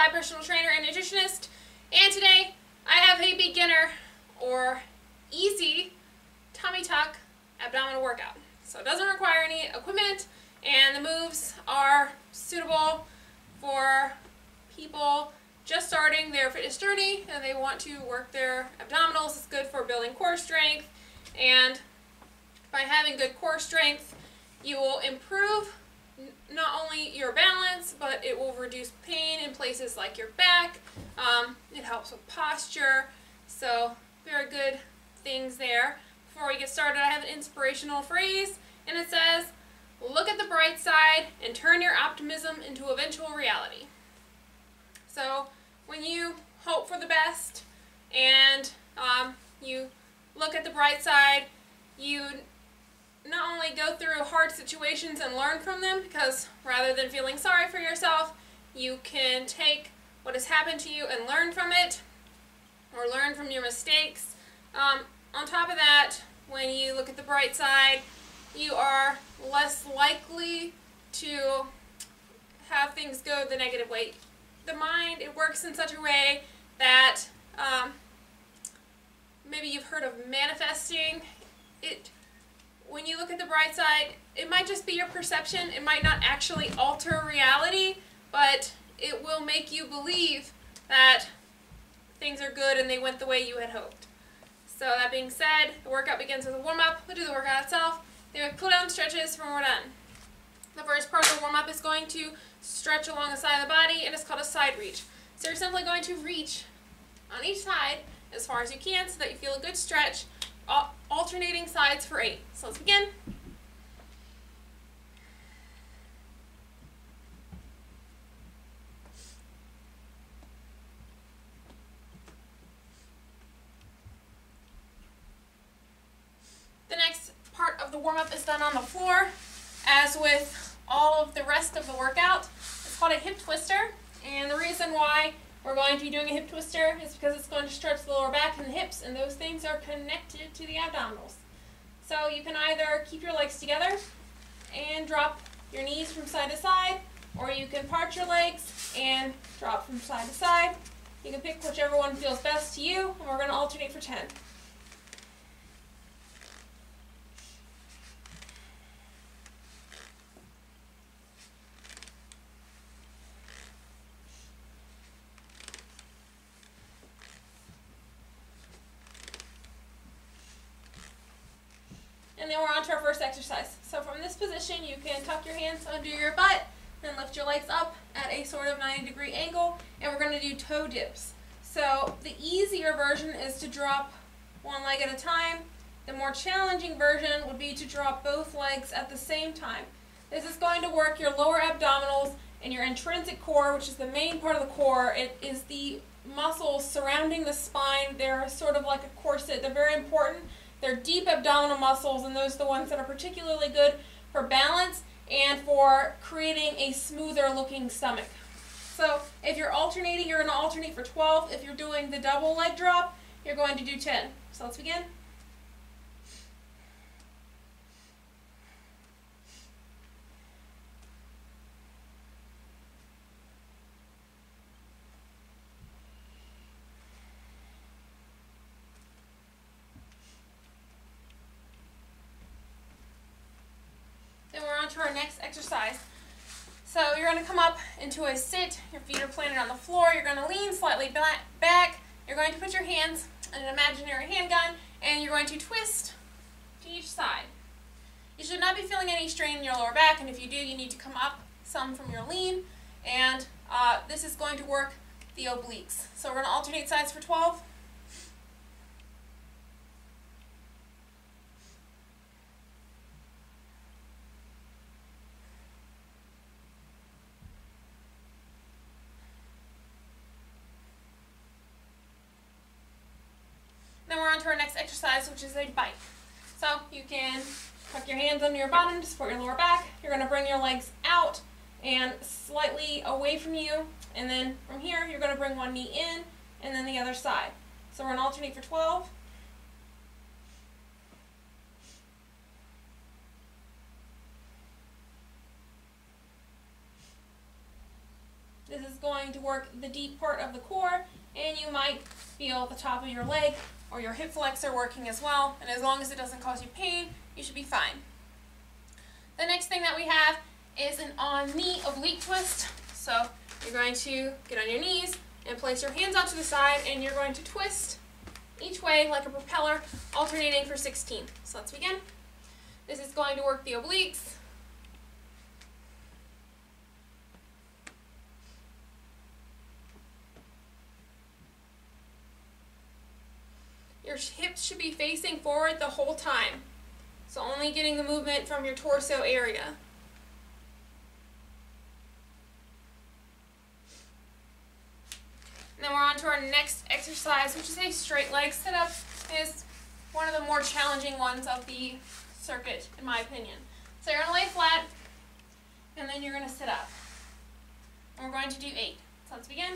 certified personal trainer and nutritionist, and today I have a beginner or easy tummy tuck abdominal workout. So it doesn't require any equipment, and the moves are suitable for people just starting their fitness journey and they want to work their abdominals. It's good for building core strength, and by having good core strength you will improve not only your balance, but it will reduce pain in places like your back. It helps with posture, so very good things there. Before we get started, I have an inspirational phrase, and it says, "Look at the bright side and turn your optimism into eventual reality." So when you hope for the best and you look at the bright side, you not only go through hard situations and learn from them, because rather than feeling sorry for yourself, you can take what has happened to you and learn from it, or learn from your mistakes. On top of that, when you look at the bright side, you are less likely to have things go the negative way. The mind, it works in such a way that maybe you've heard of manifesting. When you look at the bright side, it might just be your perception. It might not actually alter reality, but it will make you believe that things are good and they went the way you had hoped. So that being said, the workout begins with a warm-up. We'll do the workout itself. Then we pull down stretches when we're done. The first part of the warm-up is going to stretch along the side of the body, and it's called a side reach. So you're simply going to reach on each side as far as you can so that you feel a good stretch, alternating sides for 8. So let's begin. The next part of the warm-up is done on the floor. As with all of the rest of the workout, it's called a hip twister, and the reason why we're going to be doing a hip twister is because it's going to stretch the lower back and the hips, and those things are connected to the abdominals. So you can either keep your legs together and drop your knees from side to side, or you can part your legs and drop from side to side. You can pick whichever one feels best to you, and we're going to alternate for 10. And then we're on to our first exercise. So from this position, you can tuck your hands under your butt and lift your legs up at a sort of 90-degree angle, and we're going to do toe dips. So the easier version is to drop one leg at a time. The more challenging version would be to drop both legs at the same time. This is going to work your lower abdominals and your intrinsic core, which is the main part of the core. It is the muscles surrounding the spine. They're sort of like a corset. They're very important. They're deep abdominal muscles, and those are the ones that are particularly good for balance and for creating a smoother looking stomach. So if you're alternating, you're going to alternate for 12. If you're doing the double leg drop, you're going to do 10. So let's begin. Then we're on to our next exercise. So you're going to come up into a sit. Your feet are planted on the floor. You're going to lean slightly back. You're going to put your hands in an imaginary handgun, and you're going to twist to each side. You should not be feeling any strain in your lower back, and if you do, you need to come up some from your lean, and this is going to work the obliques. So we're going to alternate sides for 12. Then we're on to our next exercise, which is a bike. So you can tuck your hands under your bottom to support your lower back. You're going to bring your legs out and slightly away from you, and then from here you're going to bring one knee in and then the other side. So we're going to alternate for 12. This is going to work the deep part of the core, and you might feel the top of your leg or your hip flexor working as well, and as long as it doesn't cause you pain, you should be fine. The next thing that we have is an on-knee oblique twist. So you're going to get on your knees and place your hands out to the side, and you're going to twist each way like a propeller, alternating for 16. So let's begin. This is going to work the obliques. Your hips should be facing forward the whole time, so only getting the movement from your torso area. And then we're on to our next exercise, which is a straight leg sit-up. It is one of the more challenging ones of the circuit, in my opinion. So you're going to lay flat, and then you're going to sit up. And we're going to do 8. So let's begin.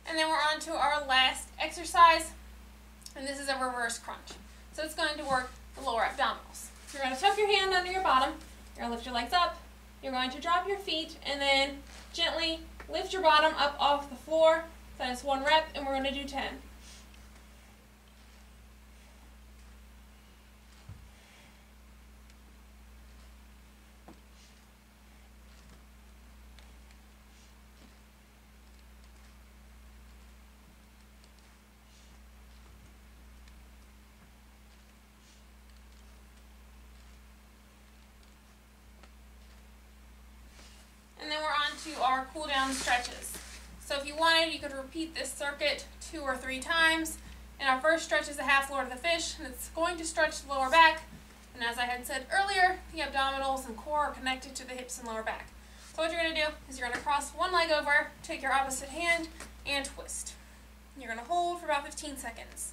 And then we're on to our last exercise, and this is a reverse crunch. So it's going to work the lower abdominals. You're going to tuck your hand under your bottom, you're going to lift your legs up, you're going to drop your feet, and then gently lift your bottom up off the floor. That is 1 rep, and we're going to do 10. And then we're on to our cool down stretches. So if you wanted, you could repeat this circuit 2 or 3 times. And our first stretch is a half Lord of the Fish, and it's going to stretch the lower back. And as I had said earlier, the abdominals and core are connected to the hips and lower back. So what you're going to do is you're going to cross one leg over, take your opposite hand, and twist. You're going to hold for about 15 seconds.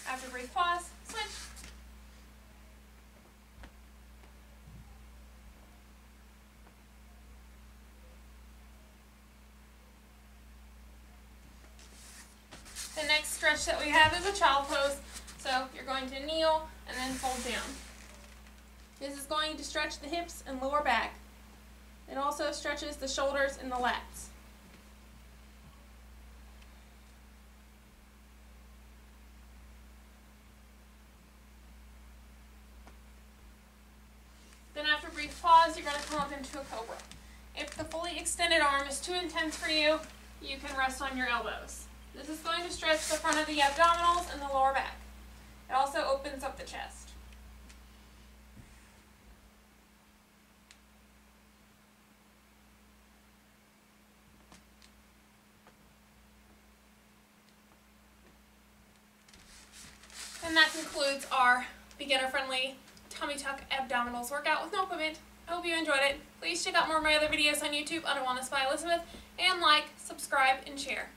After a brief pause, switch. The next stretch that we have is a child pose. So you're going to kneel and then fold down. This is going to stretch the hips and lower back. It also stretches the shoulders and the lats. Then after a brief pause, you're going to come up into a Cobra. If the fully extended arm is too intense for you, you can rest on your elbows. This is going to stretch the front of the abdominals and the lower back. It also opens up the chest. And that concludes our beginner-friendly tummy tuck abdominals workout with no equipment. I hope you enjoyed it. Please check out more of my other videos on YouTube under Wellness by Elizabeth, and like, subscribe, and share.